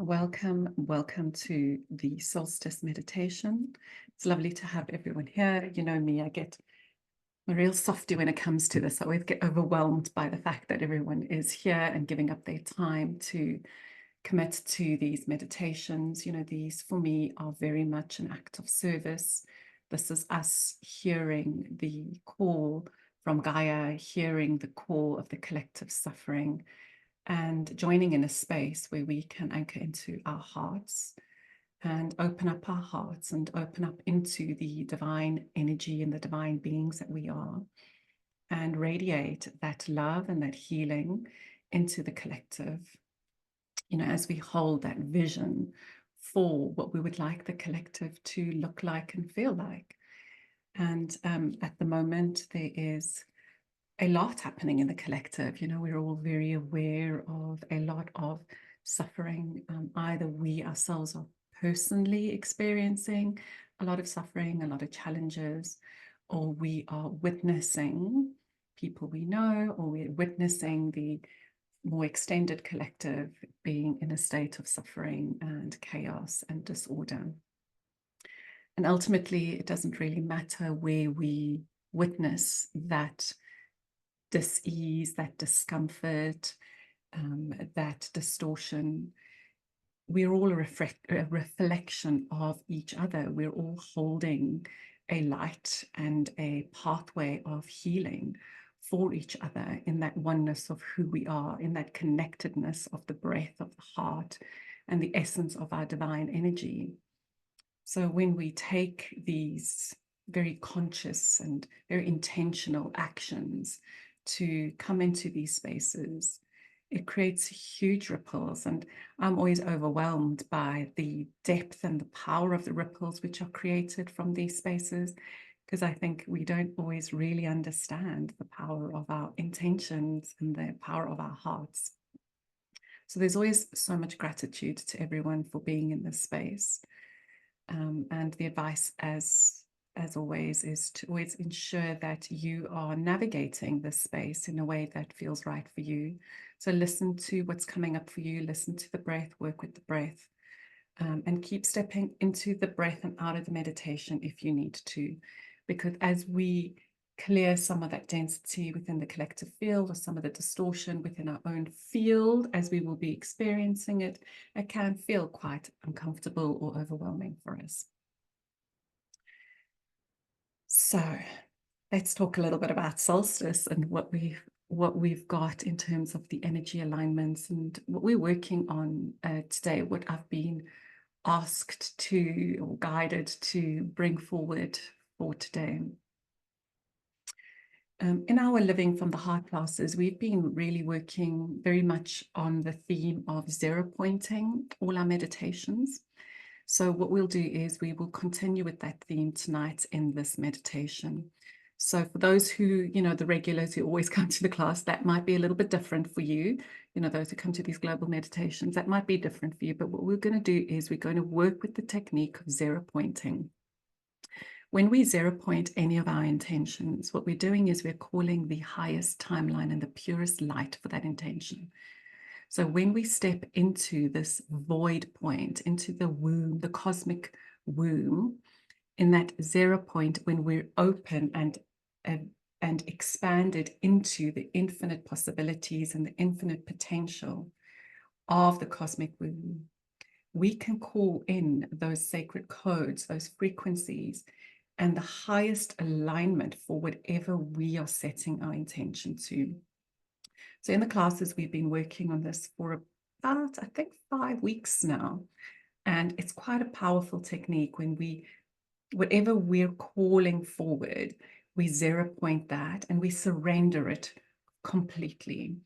Welcome to the solstice meditation. It's lovely to have everyone here. You know me, I get a real softy when it comes to this. I always get overwhelmed by the fact that everyone is here and giving up their time to commit to these meditations. You know, these for me are very much an act of service. This is us hearing the call from Gaia, hearing the call of the collective suffering, and joining in a space where we can anchor into our hearts and open up our hearts and open up into the divine energy and the divine beings that we are, and radiate that love and that healing into the collective. You know, as we hold that vision for what we would like the collective to look like and feel like. And at the moment, there is a lot happening in the collective. You know, we're all very aware of a lot of suffering. Either we ourselves are personally experiencing a lot of suffering, a lot of challenges, or we are witnessing people we know, or we're witnessing the more extended collective being in a state of suffering and chaos and disorder. And ultimately, it doesn't really matter where we witness that dis-ease, that discomfort, that distortion. We're all a reflection of each other. We're all holding a light and a pathway of healing for each other in that oneness of who we are, in that connectedness of the breath of the heart and the essence of our divine energy. So when we take these very conscious and very intentional actions to come into these spaces, it creates huge ripples. And I'm always overwhelmed by the depth and the power of the ripples which are created from these spaces, because I think we don't always really understand the power of our intentions and the power of our hearts. So there's always so much gratitude to everyone for being in this space. And the advice, as always, is to always ensure that you are navigating this space in a way that feels right for you. So listen to what's coming up for you, listen to the breath, work with the breath, and keep stepping into the breath and out of the meditation if you need to. Because as we clear some of that density within the collective field, or some of the distortion within our own field, as we will be experiencing it, it can feel quite uncomfortable or overwhelming for us. So let's talk a little bit about solstice and what we've got in terms of the energy alignments and what we're working on today, what I've been asked to or guided to bring forward for today. In our Living from the Heart classes, we've been really working very much on the theme of zero pointing all our meditations. So what we'll do is we will continue with that theme tonight in this meditation. So for those who, you know, the regulars who always come to the class, that might be a little bit different for you. You know, those who come to these global meditations, that might be different for you. But what we're going to do is we're going to work with the technique of zero pointing. When we zero point any of our intentions, what we're doing is we're calling the highest timeline and the purest light for that intention. So when we step into this void point, into the womb, the cosmic womb, in that zero point, when we're open and expanded into the infinite possibilities and the infinite potential of the cosmic womb, we can call in those sacred codes, those frequencies, and the highest alignment for whatever we are setting our intention to. So in the classes, we've been working on this for about, I think, 5 weeks now. And it's quite a powerful technique when whatever we're calling forward, we zero point that and we surrender it completely.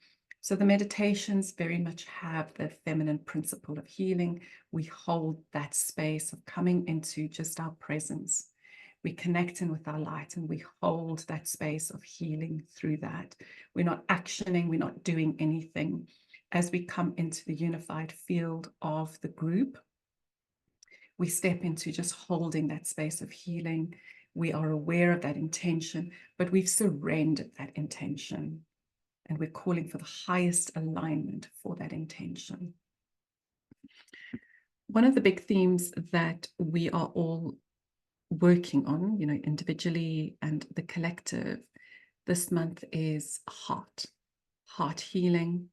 So the meditations very much have the feminine principle of healing. We hold that space of coming into just our presence. We connect in with our light and we hold that space of healing through that. We're not actioning, we're not doing anything. As we come into the unified field of the group, we step into just holding that space of healing. We are aware of that intention, but we've surrendered that intention. And we're calling for the highest alignment for that intention. one of the big themes that we are all working on, individually and the collective this month is heart healing.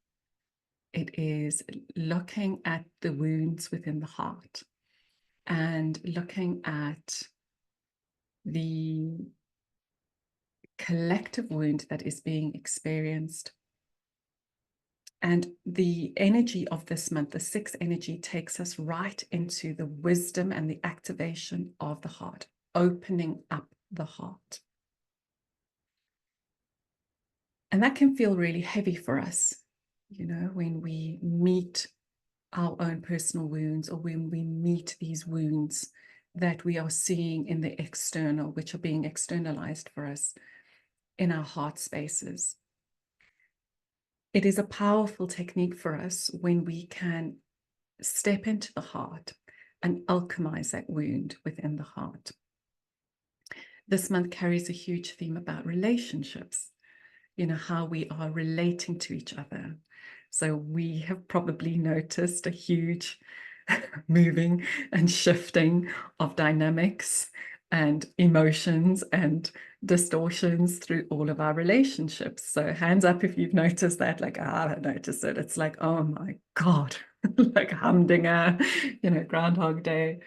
It is looking at the wounds within the heart and looking at the collective wound that is being experienced. And the energy of this month, the 6 energy, takes us right into the wisdom and the activation of the heart, opening up the heart. And that can feel really heavy for us, when we meet our own personal wounds, or when we meet these wounds that we are seeing in the external, which are being externalized for us in our heart spaces. It is a powerful technique for us when we can step into the heart and alchemize that wound within the heart. This month carries a huge theme about relationships, how we are relating to each other. So we have probably noticed a huge moving and shifting of dynamics and emotions and distortions through all of our relationships. So hands up if you've noticed that. Like, I haven't noticed it. It's like, oh my God, like humdinger, Groundhog Day.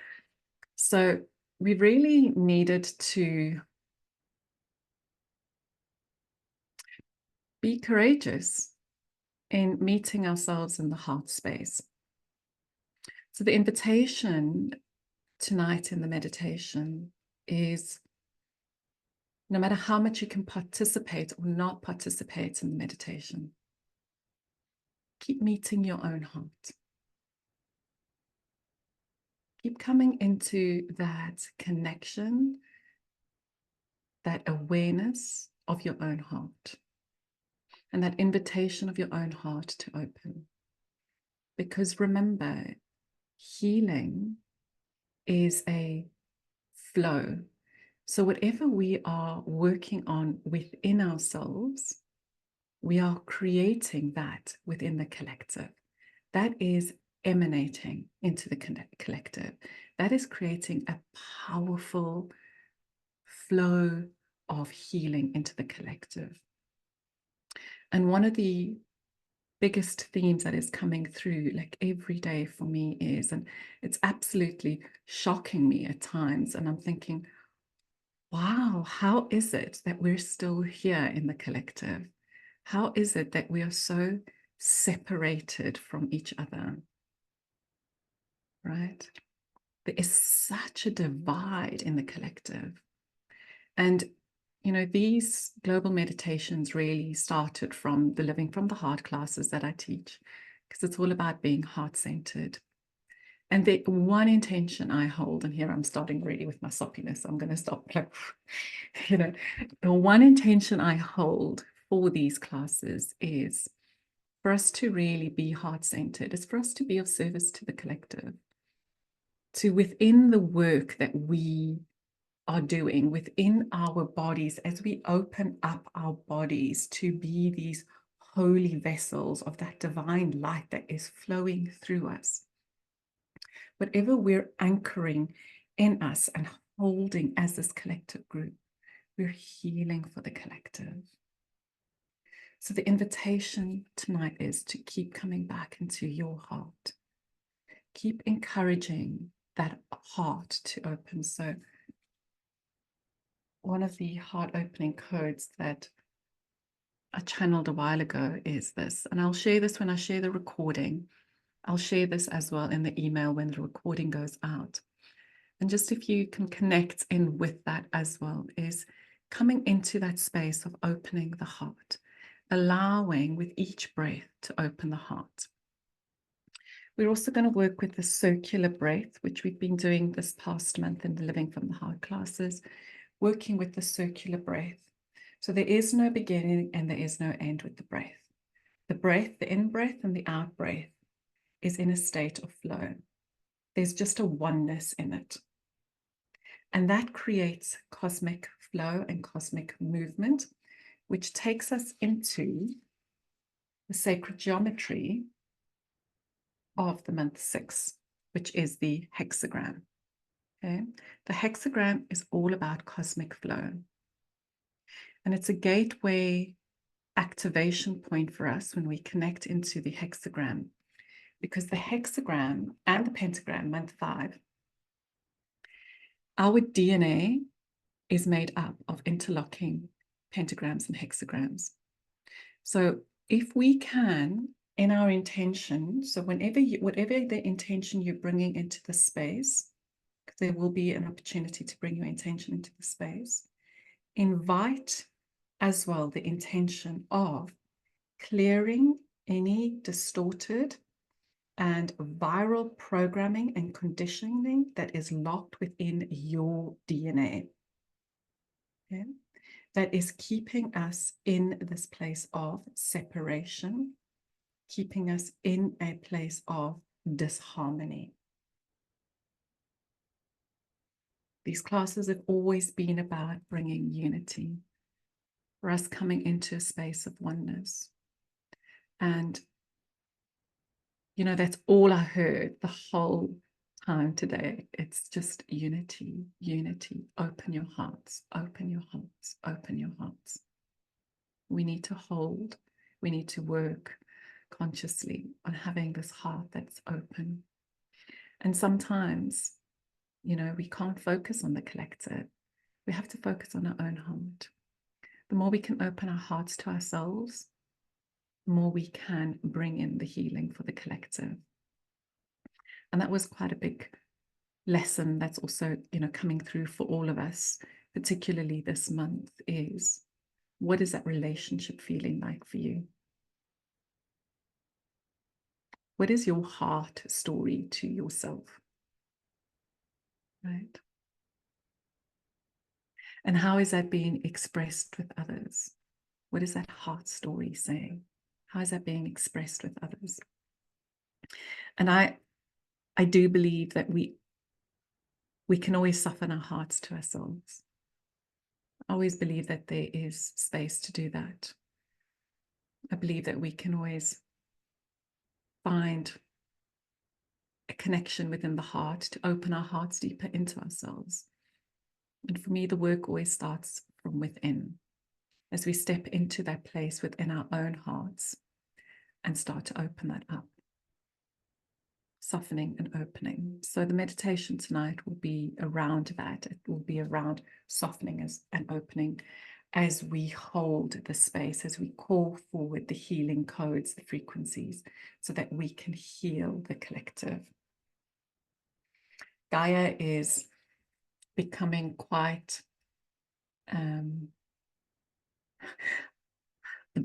So we really needed to be courageous in meeting ourselves in the heart space. So the invitation tonight in the meditation is, no matter how much you can participate or not participate in the meditation, keep meeting your own heart. Keep coming into that connection, that awareness of your own heart, and that invitation of your own heart to open. Because remember, healing is a flow. So whatever we are working on within ourselves, we are creating that within the collective. That is emanating into the collective. That is creating a powerful flow of healing into the collective. And one of the biggest themes that is coming through like every day for me is, and it's absolutely shocking me at times, and I'm thinking, wow, how is it that we're still here in the collective? How is it that we are so separated from each other? Right? There is such a divide in the collective. And, these global meditations really started from the Living from the Heart classes that I teach, because it's all about being heart-centered. And the one intention I hold, and here I'm starting really with my soppiness, I'm going to stop. The one intention I hold for these classes is for us to really be heart-centered. It's for us to be of service to the collective, to within the work that we are doing within our bodies, as we open up our bodies to be these holy vessels of that divine light that is flowing through us. Whatever we're anchoring in us and holding as this collective group, we're healing for the collective. So the invitation tonight is to keep coming back into your heart. Keep encouraging that heart to open. So one of the heart opening codes that I channeled a while ago is this, and I'll share this when I share the recording. I'll share this as well in the email when the recording goes out. And just if you can connect in with that as well, is coming into that space of opening the heart, allowing with each breath to open the heart. We're also going to work with the circular breath, which we've been doing this past month in the Living from the Heart classes, working with the circular breath. So there is no beginning and there is no end with the breath. The breath, the in-breath and the out-breath is in a state of flow. There's just a oneness in it. And that creates cosmic flow and cosmic movement, which takes us into the sacred geometry of the month 6. which is the hexagram. Okay? The hexagram is all about cosmic flow. And it's a gateway activation point for us when we connect into the hexagram, because the hexagram and the pentagram, month 5, our DNA is made up of interlocking pentagrams and hexagrams. So if we can, in our intention, so whatever the intention you're bringing into the space, because there will be an opportunity to bring your intention into the space, invite as well the intention of clearing any distorted and viral programming and conditioning that is locked within your DNA. Okay? That is keeping us in this place of separation, keeping us in a place of disharmony. These classes have always been about bringing unity, for us coming into a space of oneness. And, you know, that's all I heard the whole time today. It's just unity, unity. Open your hearts, open your hearts, open your hearts. We need to hold, we need to work consciously on having this heart that's open. And sometimes, you know, we can't focus on the collective. We have to focus on our own heart. The more we can open our hearts to ourselves, the more we can bring in the healing for the collective. And that was quite a big lesson that's also, you know, coming through for all of us, particularly this month, is what is that relationship feeling like for you? What is your heart story to yourself? Right? And how is that being expressed with others? What is that heart story saying? How is that being expressed with others? And I do believe that we can always soften our hearts to ourselves. I always believe that there is space to do that. I believe that we can always find a connection within the heart to open our hearts deeper into ourselves. And for me, the work always starts from within, as we step into that place within our own hearts and start to open that up, softening and opening. So the meditation tonight will be around that. It will be around softening and opening as we hold the space, as we call forward the healing codes, the frequencies, so that we can heal the collective. Gaia is becoming quite, I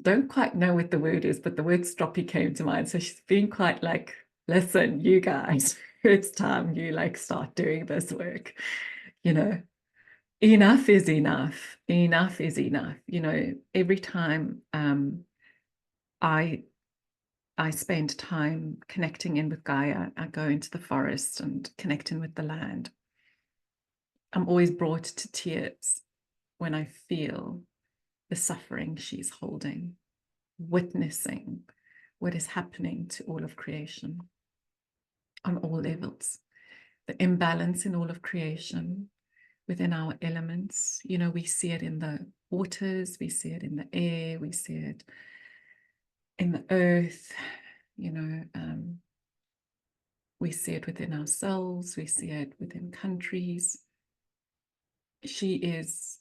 don't quite know what the word is, but the word stroppy came to mind. So she's been quite like, listen, you guys, it's time you like start doing this work. You know, enough is enough. Enough is enough. You know, every time I spend time connecting in with Gaia, I go into the forest and connecting with the land. I'm always brought to tears when I feel the suffering she's holding, witnessing what is happening to all of creation on all levels. The imbalance in all of creation within our elements. You know, we see it in the waters, we see it in the air, we see it in the earth, you know, we see it within ourselves, we see it within countries. She is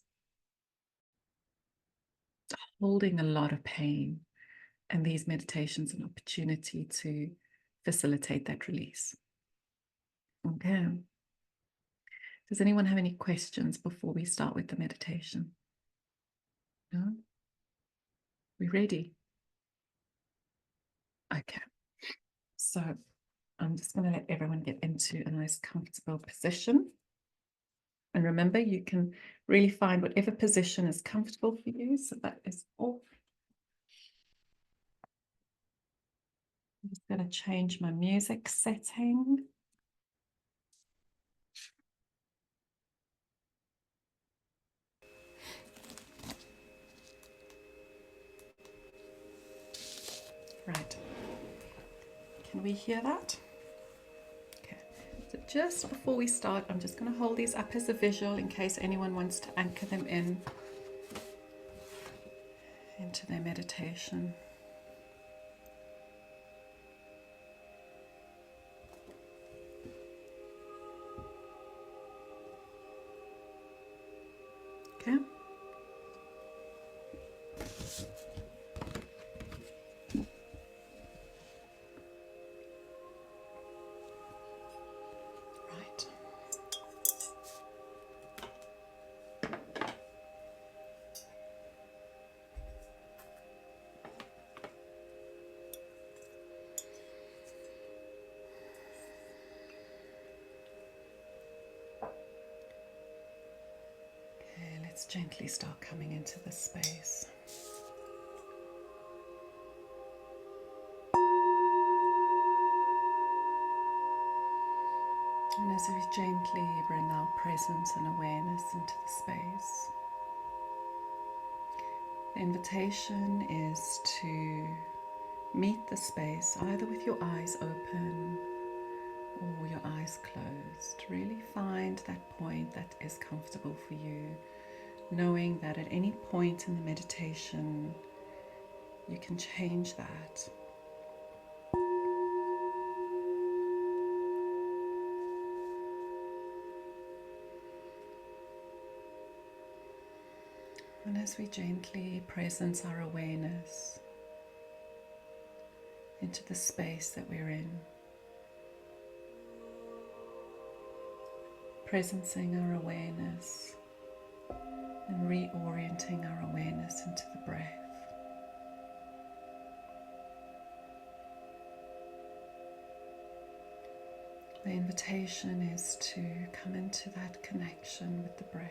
holding a lot of pain, and these meditations an opportunity to facilitate that release. Okay. Does anyone have any questions before we start with the meditation? No? We ready? Okay. So I'm just going to let everyone get into a nice comfortable position. And remember, you can really find whatever position is comfortable for you. So that is all. I'm just going to change my music setting. Right. Can we hear that? Okay. So just before we start, I'm just going to hold these up as a visual in case anyone wants to anchor them into their meditation. Okay. Right. Okay, let's gently start coming into the space. And as we gently bring our presence and awareness into the space, the invitation is to meet the space either with your eyes open or your eyes closed. Really find that point that is comfortable for you, knowing that at any point in the meditation you can change that. And as we gently presence our awareness into the space that we're in, presencing our awareness and reorienting our awareness into the breath. The invitation is to come into that connection with the breath.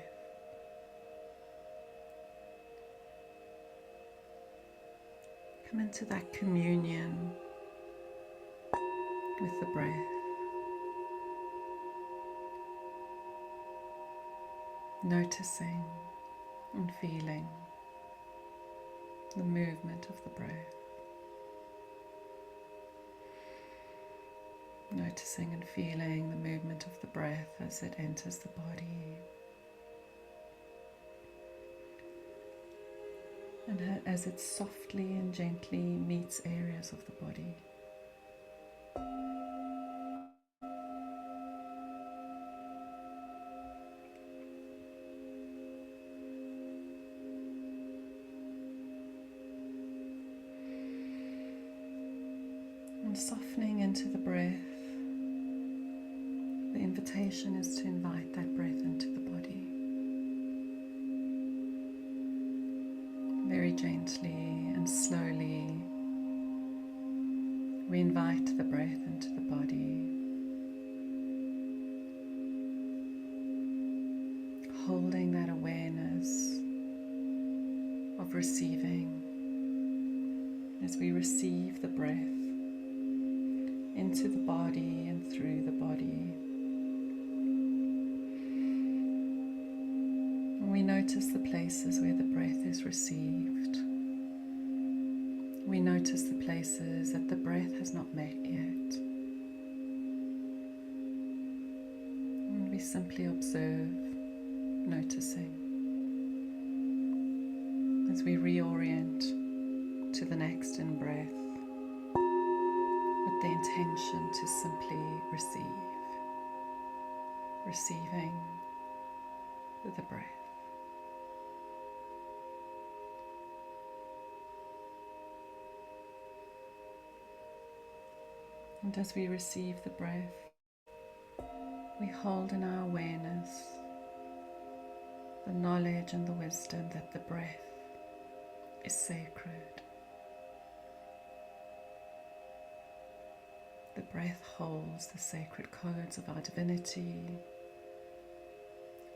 Come into that communion with the breath. Noticing and feeling the movement of the breath. Noticing and feeling the movement of the breath as it enters the body. And as it softly and gently meets areas of the body. And softening into the breath, the invitation is to invite that breath into the body. Very gently and slowly, we invite the breath into the body, holding that awareness of receiving as we receive the breath into the body and through the body. And we notice the places where the breath is received. We notice the places that the breath has not met yet. And we simply observe, noticing, as we reorient to the next in-breath, with the intention to simply receive, receiving the breath. And as we receive the breath, we hold in our awareness the knowledge and the wisdom that the breath is sacred. The breath holds the sacred codes of our divinity,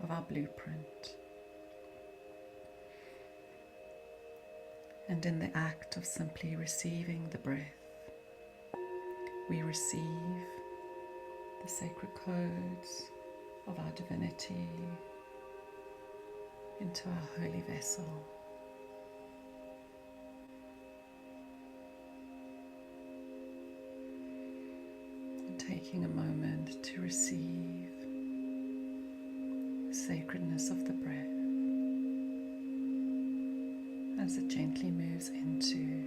of our blueprint. And in the act of simply receiving the breath, we receive the sacred codes of our divinity into our holy vessel. And taking a moment to receive the sacredness of the breath as it gently moves into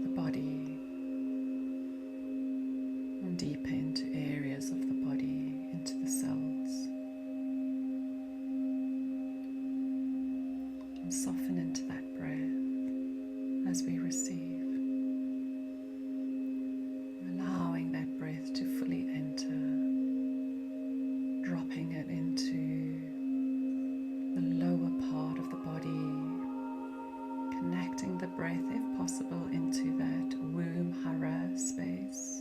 the body and deeper into areas of the body, into the cells, and soften into that breath as we receive, allowing that breath to fully enter, dropping it into the lower part of the body, connecting the breath, if possible, into that womb hara space.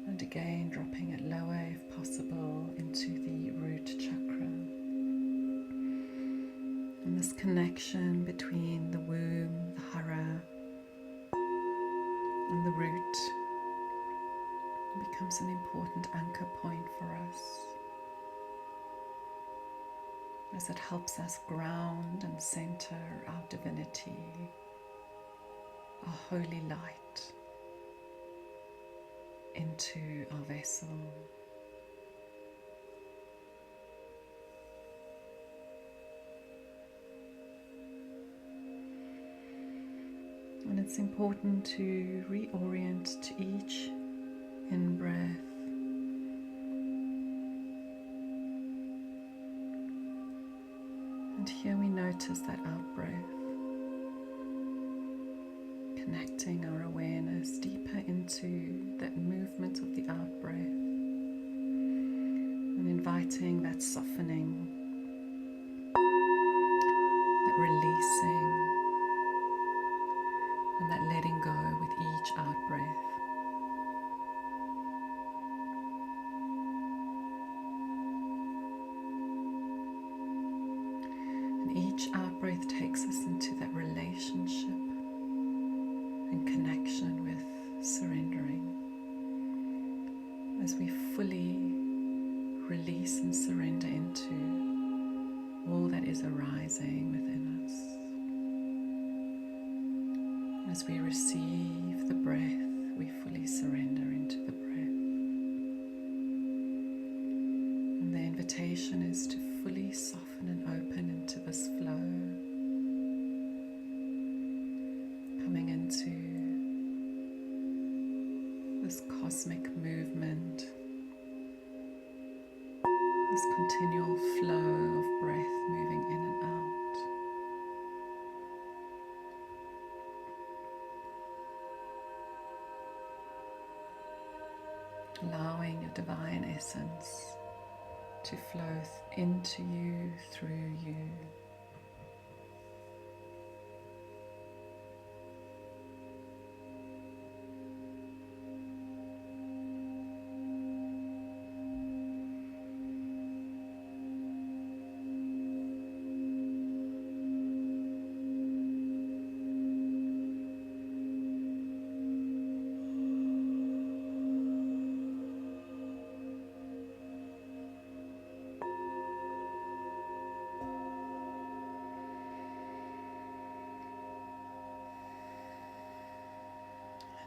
And again, dropping it lower, if possible, into the root chakra. And this connection between the womb, the hara, and the root becomes an important anchor point for us, as it helps us ground and center our divinity, our holy light, into our vessel. And it's important to reorient to each in-breath and here we notice that out-breath, connecting our awareness deeper into that movement of the out-breath and inviting that softening, that releasing, and that letting go with each out-breath. And each out-breath takes us into that relationship and connection with surrendering, as we fully release and surrender into all that is arising within us. As we receive the breath, we fully surrender into the breath. And the invitation is to fully soften and open into this flow, coming into this cosmic movement, this continual flow of breath moving in and out. Allowing your divine essence to flow into you, through you.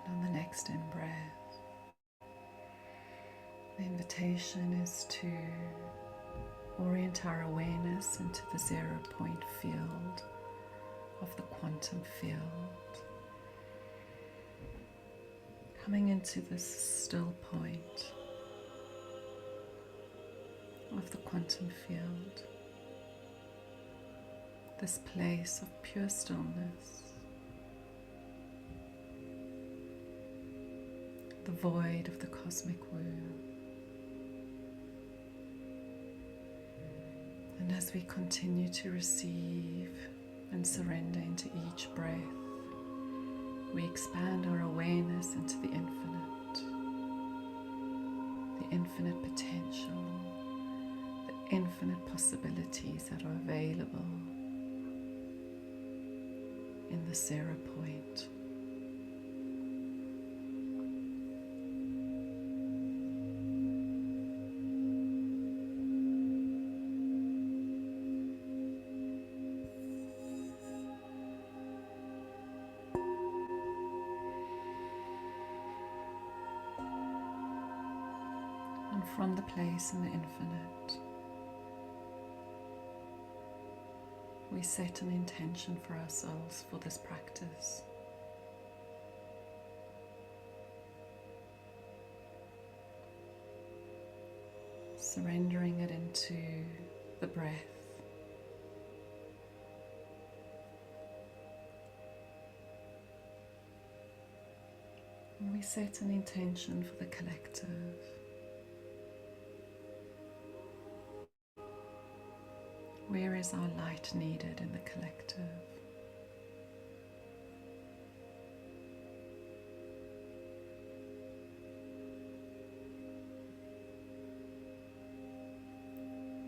On the next in-breath, the invitation is to orient our awareness into the 0-point field of the quantum field, coming into this still point of the quantum field, this place of pure stillness, the void of the cosmic womb. And as we continue to receive and surrender into each breath, we expand our awareness into the infinite potential, the infinite possibilities that are available in the 0 point. And from the place in the infinite, we set an intention for ourselves for this practice. Surrendering it into the breath. And we set an intention for the collective. Where is our light needed in the collective?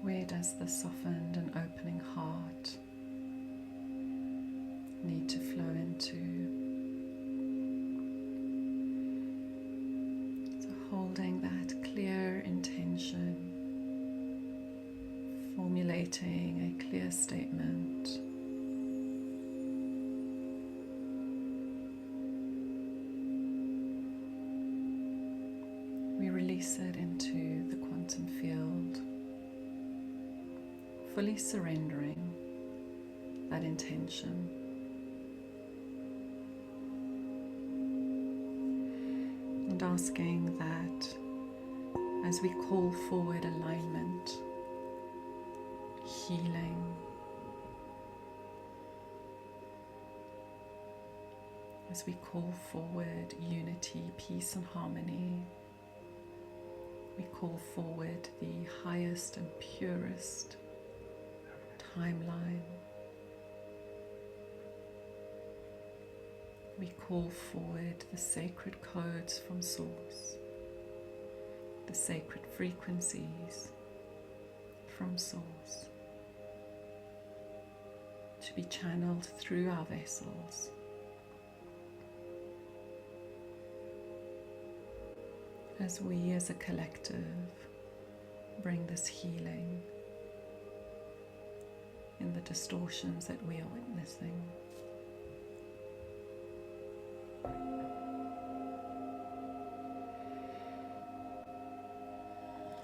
Where does the softened and opening heart need to flow into? So holding that clear intention, formulating a clear statement. We release it into the quantum field, fully surrendering that intention. And asking that as we call forward alignment, healing, as we call forward unity, peace and harmony, we call forward the highest and purest timeline. We call forward the sacred codes from Source, the sacred frequencies from Source, to be channeled through our vessels. As we as a collective bring this healing in the distortions that we are witnessing.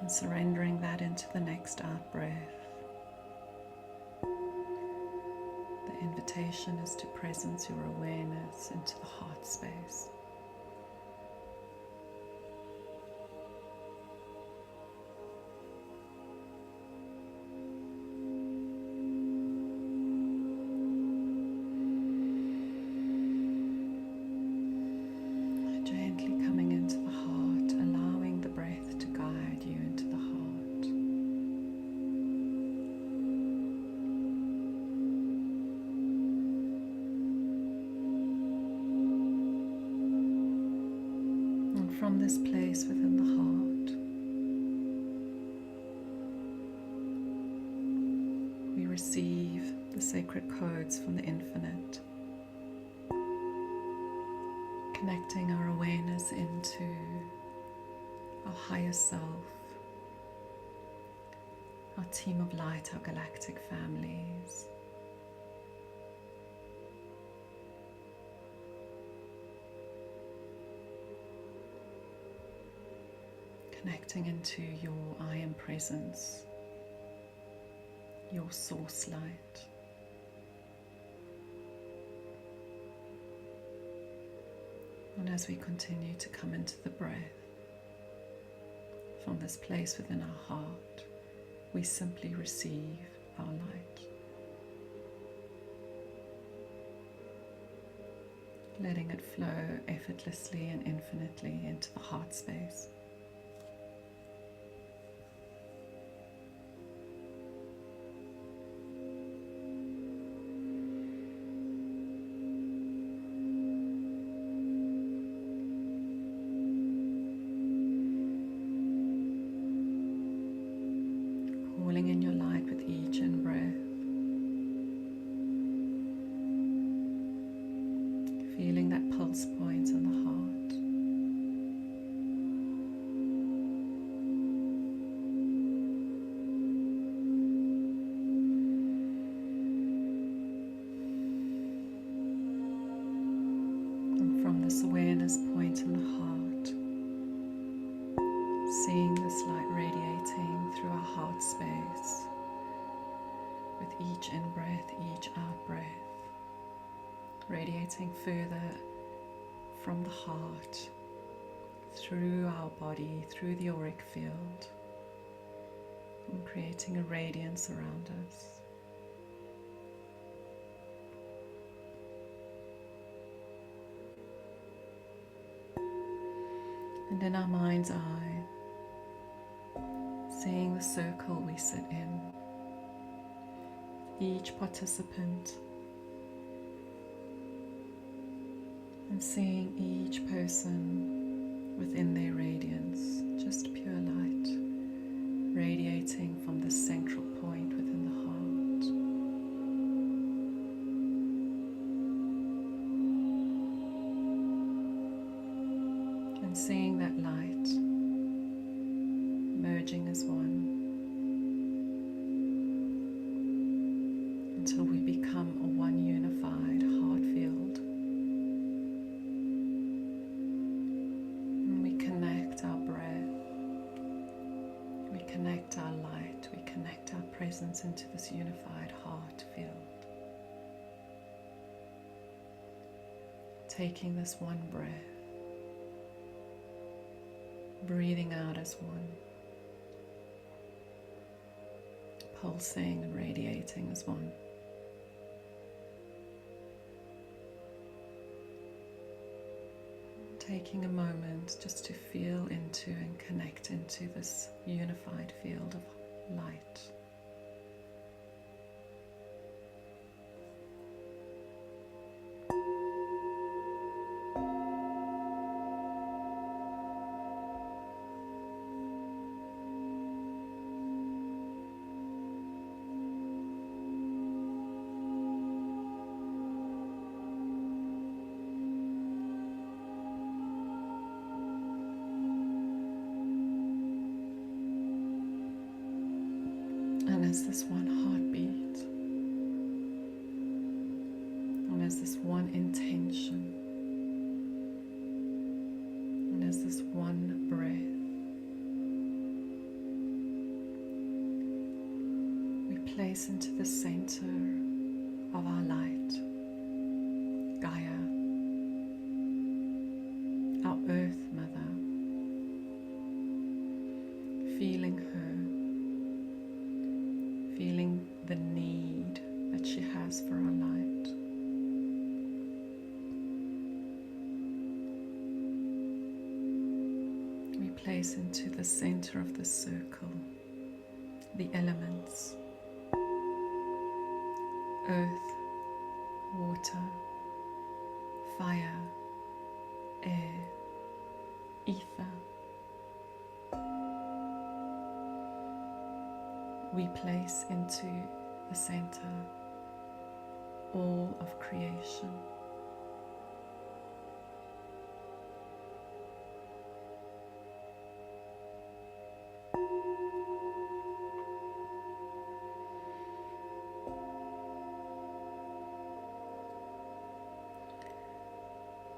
And surrendering that into the next out breath. The invitation is to presence your awareness into the heart space. From this place within the heart, we receive the sacred codes from the infinite, connecting our awareness into our higher self, our team of light, our galactic families. Connecting into your I am presence, your source light. And as we continue to come into the breath, from this place within our heart, we simply receive our light. Letting it flow effortlessly and infinitely into the heart space. Calling in your light with each in-breath. Feeling that pulse point in the heart. Seeing this light radiating through our heart space with each in-breath, each out-breath, radiating further from the heart, through our body, through the auric field, and creating a radiance around us. And in our mind's eye, seeing the circle we sit in, each participant, and seeing each person within their radiance, just pure light, radiating from the central point within the heart. And seeing that light merging as one until we become a one unified heart field. And we connect our breath, we connect our light, we connect our presence into this unified heart field. Taking this one breath, breathing out as one, pulsing and radiating as one. Taking a moment just to feel into and connect into this unified field of light. And as this one heartbeat, and as this one intention, and as this one breath, we place into the center of our light, Gaia, our Earth Mother, feeling her, feeling the need that she has for our light. We place into the center of the circle the elements: earth, water, fire, air, ether. We place into the center all of creation.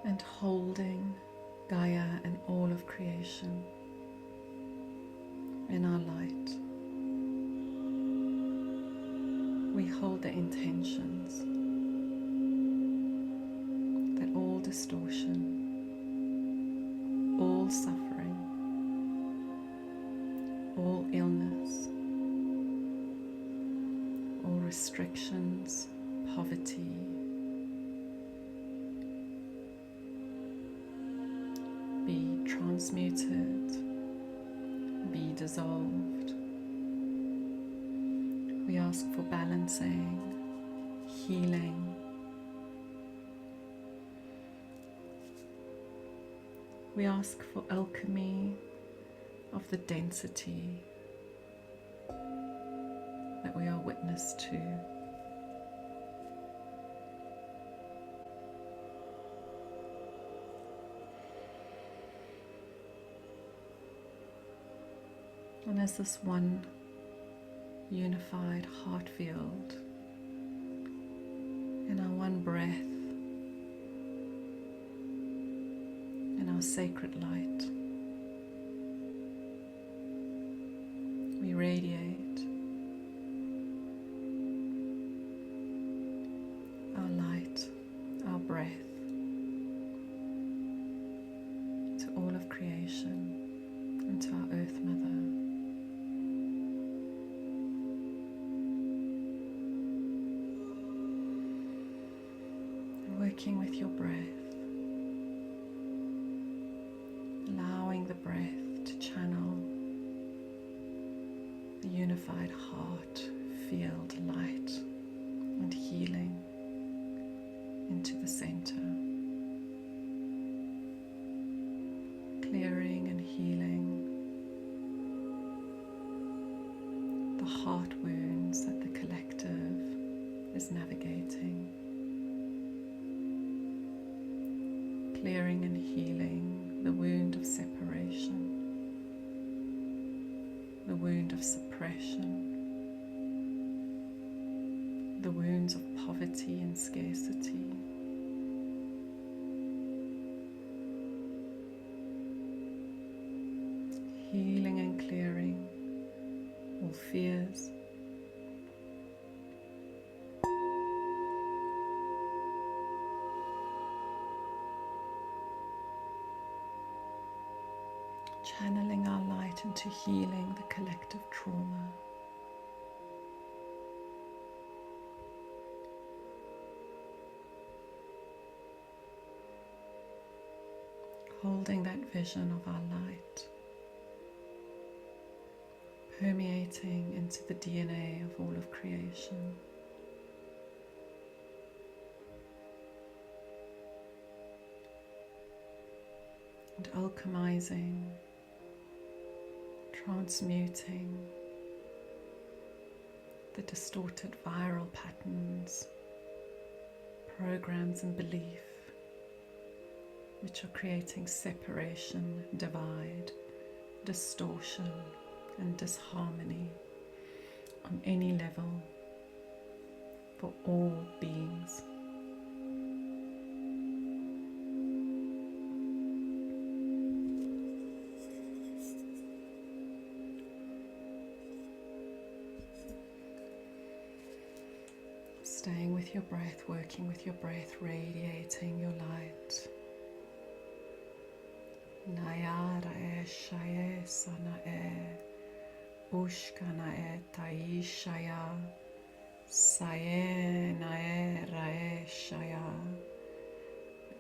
And holding Gaia and all of creation in our light, we hold the intentions that all distortion, all suffering, all illness, all restrictions, poverty, be transmuted, be dissolved. We ask for balancing, healing. We ask for alchemy of the density that we are witness to. And as this one unified heart field, in our one breath, in our sacred light, radiate our light, our breath to all of creation and to our Earth Mother. And working with your breath, allowing the breath to channel the unified heart field light and healing into the center, clearing and healing the heart wounds that the collective is navigating, clearing and healing the wound of separation, the wound of suppression, the wounds of poverty and scarcity, healing and clearing all fears, channeling our light into healing the collective trauma. Holding that vision of our light, permeating into the DNA of all of creation. And alchemizing, transmuting the distorted viral patterns, programs and belief which are creating separation, divide, distortion and disharmony on any level for all beings. Staying with your breath, working with your breath, radiating your light. Nayara e shaye sana e ushkana e taishaya saye nae rae shaya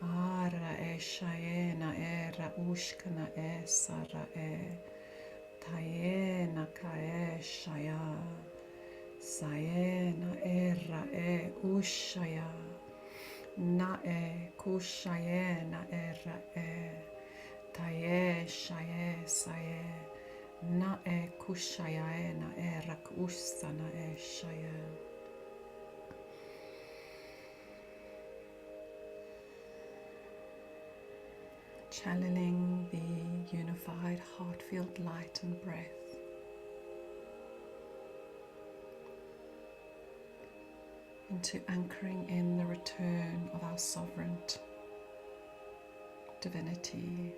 ara e shaye na e ra ushkana e sara e taye na kae shaya saye na e ra e ushaya na e kushaye na e ra e taye shaye saye na e kushaye na e rakusa na e shaye. Channeling the unified heart-filled light and breath into anchoring in the return of our sovereign divinity,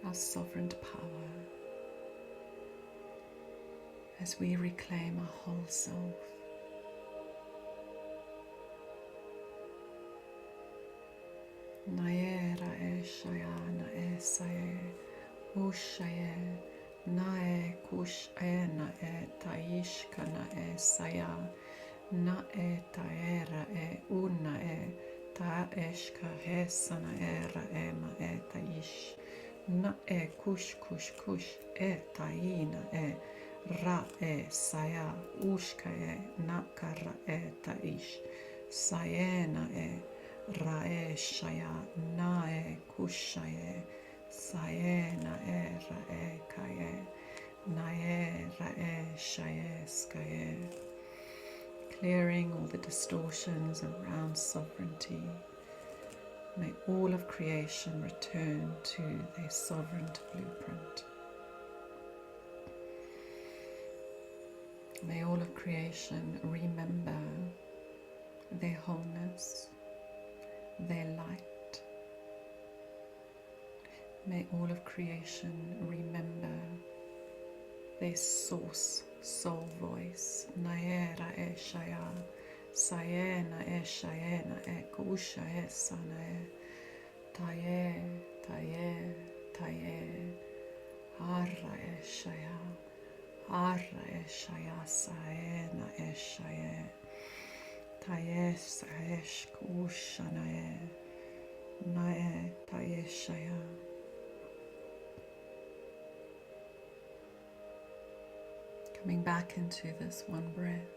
our sovereign power, as we reclaim our whole self. Naera e shaya na e saye ushaye na e kush e na e taishka na e saya na e taera e una e ta eshka hesa na era e ma e taish na e kush kush kush e taina e ra e saya ushka e na kara e taish sayena e ra e shaya na e kushaye sayena e ra e kaye na e ra e shaye skaye. Clearing all the distortions around sovereignty. May all of creation return to their sovereign blueprint. May all of creation remember their wholeness, their light. May all of creation remember their source, soul voice. Naera e shaya, sayena e shayena e kusha e sanae, taye, taye, taye, arra e shaya, arra e shaya, sayena e shaye, taye saesh kusha nae, taye shaya. Coming back into this one breath.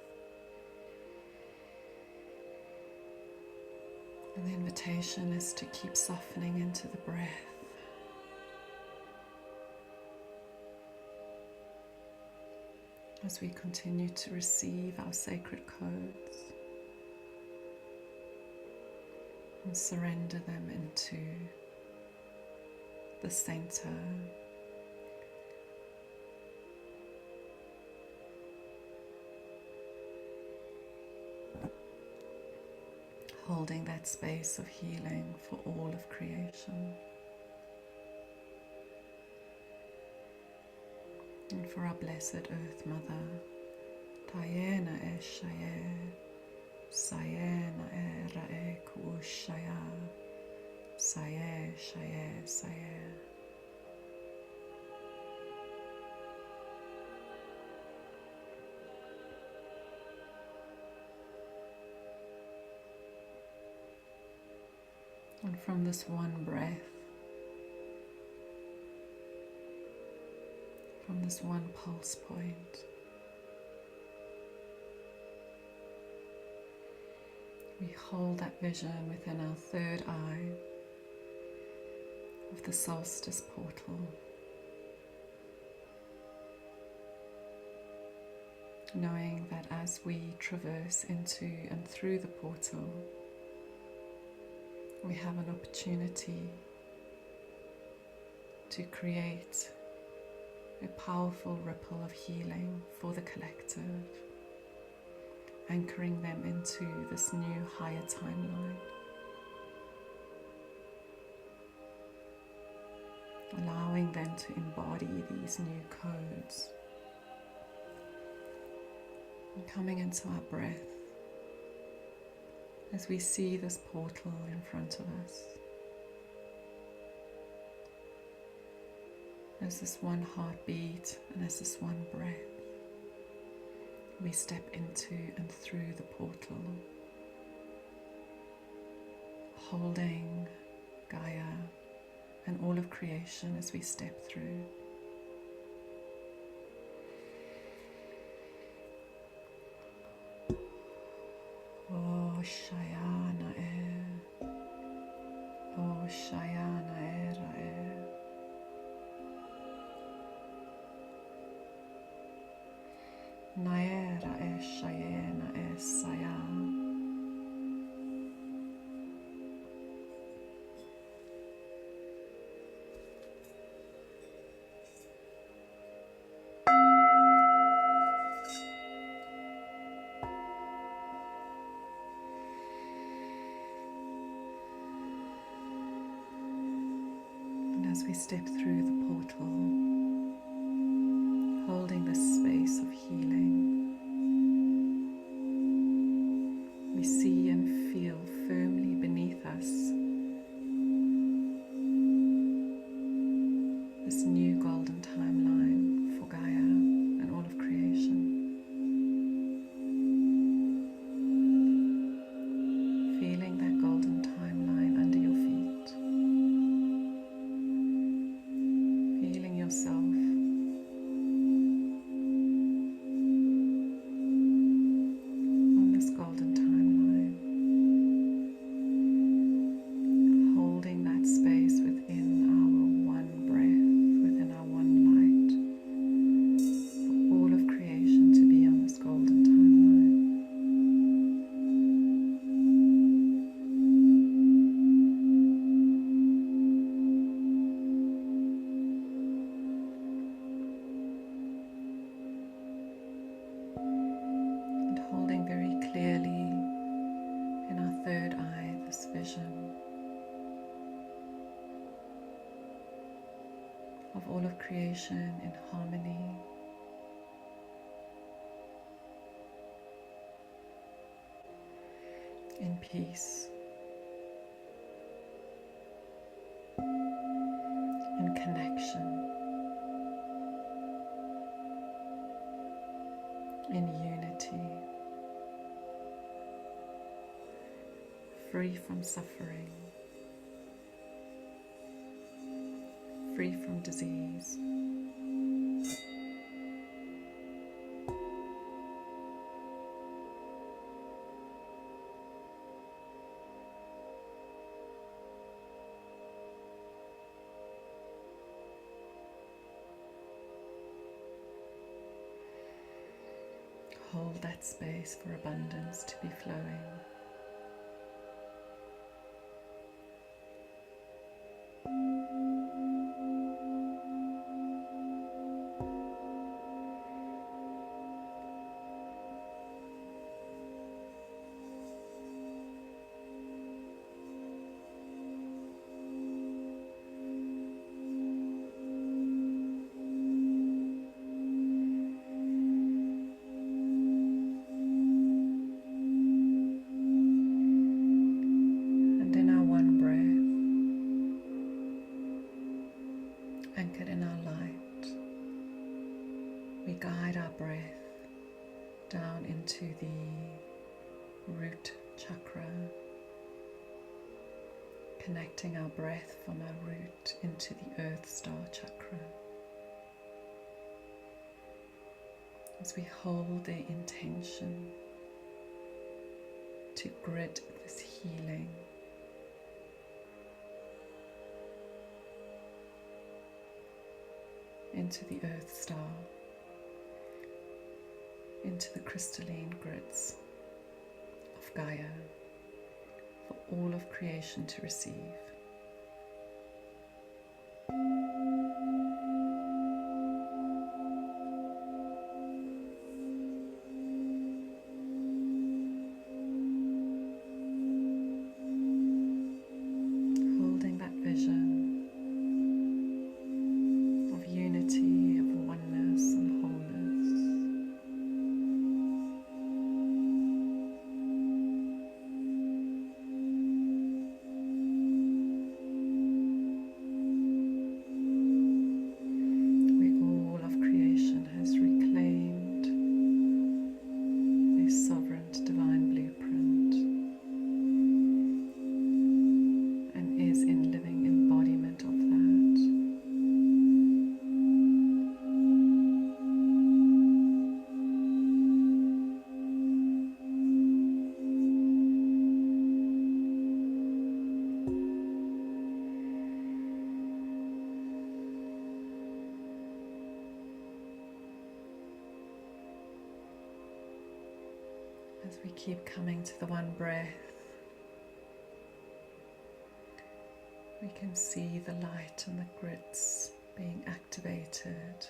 And the invitation is to keep softening into the breath. As we continue to receive our sacred codes and surrender them into the center. Holding that space of healing for all of creation. And for our blessed Earth Mother, Tayena e Shaye, Sayena e Rae Kushaya, Saye, Shaye, Saye. And from this one breath, from this one pulse point, we hold that vision within our third eye of the solstice portal, knowing that as we traverse into and through the portal, we have an opportunity to create a powerful ripple of healing for the collective, anchoring them into this new higher timeline, allowing them to embody these new codes, and coming into our breath as we see this portal in front of us, as this one heartbeat and as this one breath, we step into and through the portal, holding Gaia and all of creation as we step through. Oh Shayana e, oh Shayana era e, Naera e Shayena e Saya. As we step through the portal, holding this space of healing, we see and feel firmly beneath us this new golden timeline for Gaia and all of creation. Feeling that golden timeline under your feet. Feeling yourself on this golden timeline, holding that space within our one breath, within our one light, for all of creation to be on this golden timeline. Holding very clearly in our third eye this vision of all of creation in harmony, in peace, in connection, in unity, free from suffering, free from disease. Hold that space for abundance to be flowing. Anchored in our light, we guide our breath down into the root chakra, connecting our breath from our root into the Earth Star chakra. As we hold the intention to grid this healing into the Earth Star, into the crystalline grids of Gaia, for all of creation to receive. Holding that vision of unity, of oneness and wholeness. Where all of creation has reclaimed this sovereign divine blueprint and is in living embodiment of that. As we keep coming to the one breath, we can see the light and the grids being activated.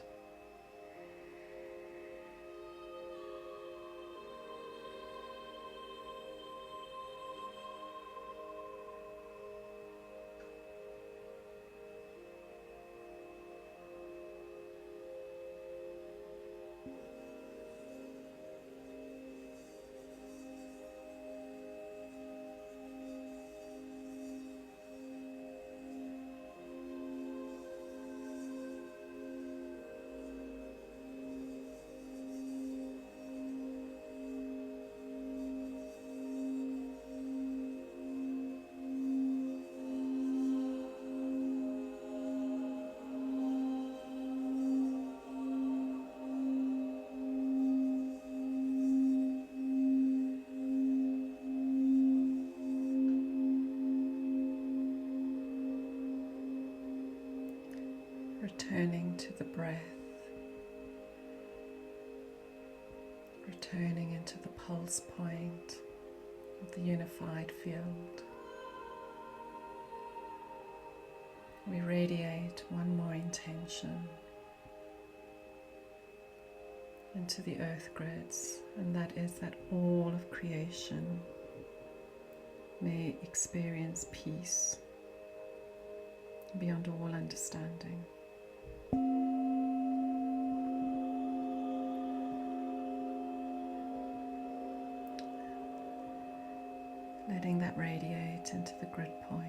Returning to the breath, returning into the pulse point of the unified field. We radiate one more intention into the earth grids, and that is that all of creation may experience peace beyond all understanding. letting that radiate into the grid points.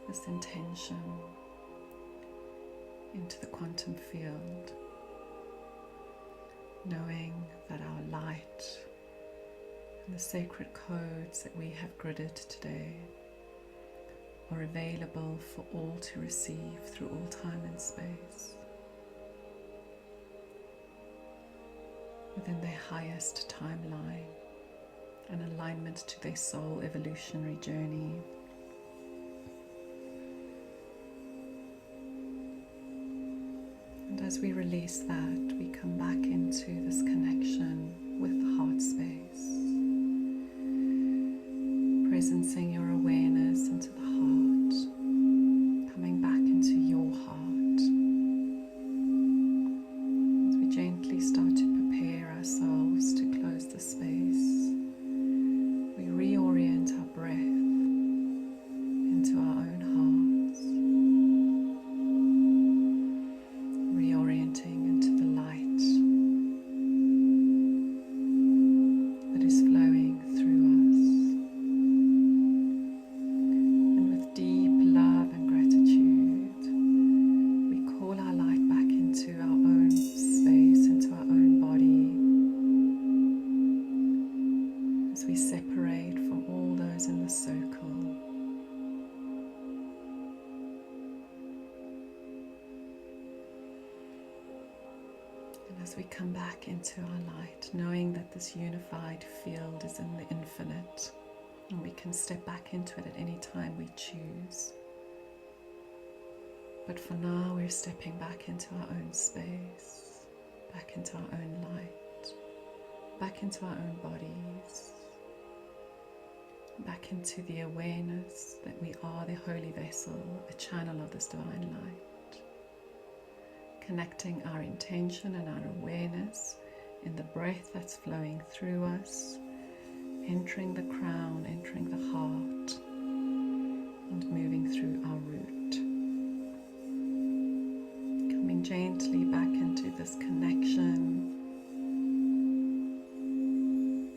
This intention into the quantum field, knowing that our light and the sacred codes that we have gridded today are available for all to receive through all time and space, within their highest timeline and alignment to their soul evolutionary journey. And as we release that, we come back into this connection with the heart space, presencing your awareness into the heart, coming back into your heart. As we gently start to prepare ourselves to close the space, we reorient our breath into our own hearts, reorienting into the light that is flowing through us. And with deep love and gratitude, we call our light back into our own space, into our own body, as we separate from all those in the circle. As we come back into our light, knowing that this unified field is in the infinite, and we can step back into it at any time we choose. But for now, we're stepping back into our own space, back into our own light, back into our own bodies, back into the awareness that we are the holy vessel, the channel of this divine light. Connecting our intention and our awareness in the breath that's flowing through us, entering the crown, entering the heart, and moving through our root. Coming gently back into this connection,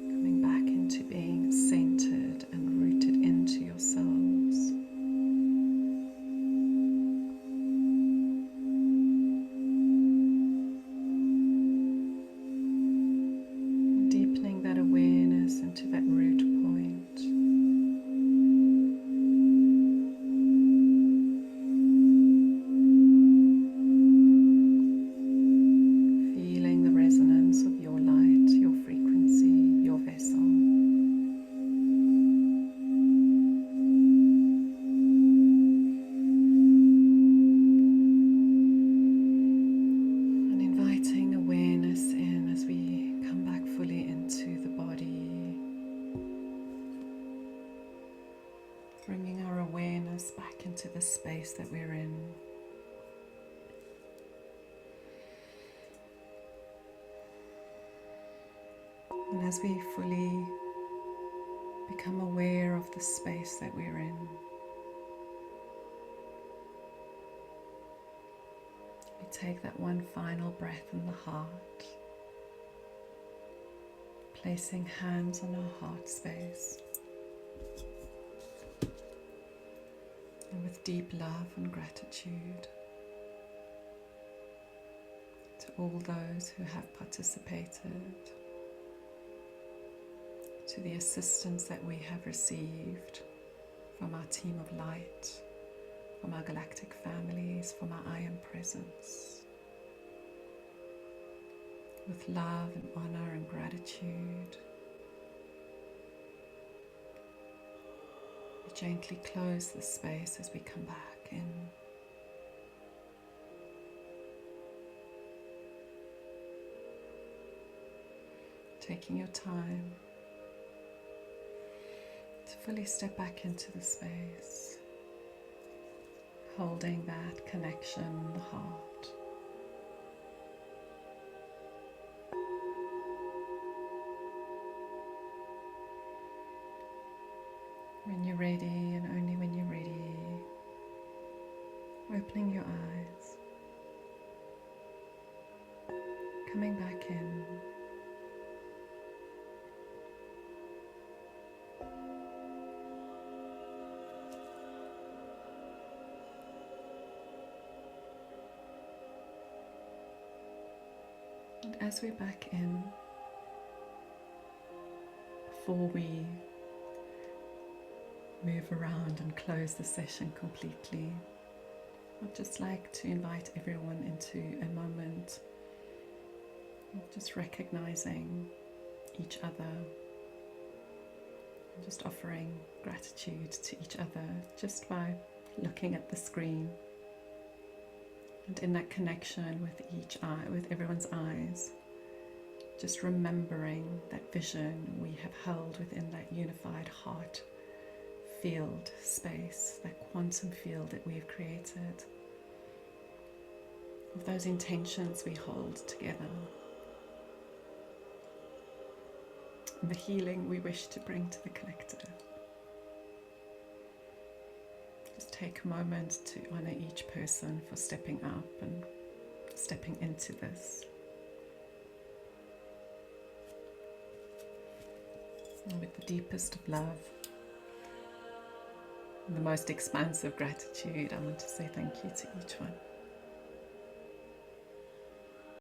coming back into being centered and rooted into yourselves. Bringing our awareness back into the space that we're in. And as we fully become aware of the space that we're in, we take that one final breath in the heart, placing hands on our heart space. And with deep love and gratitude to all those who have participated, to the assistance that we have received from our team of light, from our galactic families, from our I Am Presence. with love and honor and gratitude. We gently close the space as we come back in. Taking your time to fully step back into the space, holding that connection in the heart. When you're ready, and only when you're ready, opening your eyes, coming back in. And as we're back in, before we move around and close the session completely, I'd just like to invite everyone into a moment of just recognizing each other and just offering gratitude to each other just by looking at the screen. And in that connection with each eye, with everyone's eyes, just remembering that vision we have held within that unified heart field space, that quantum field that we've created, of those intentions we hold together, and the healing we wish to bring to the collective. Just take a moment to honor each person for stepping up and stepping into this. And with the deepest of love and the most expansive gratitude, I want to say thank you to each one.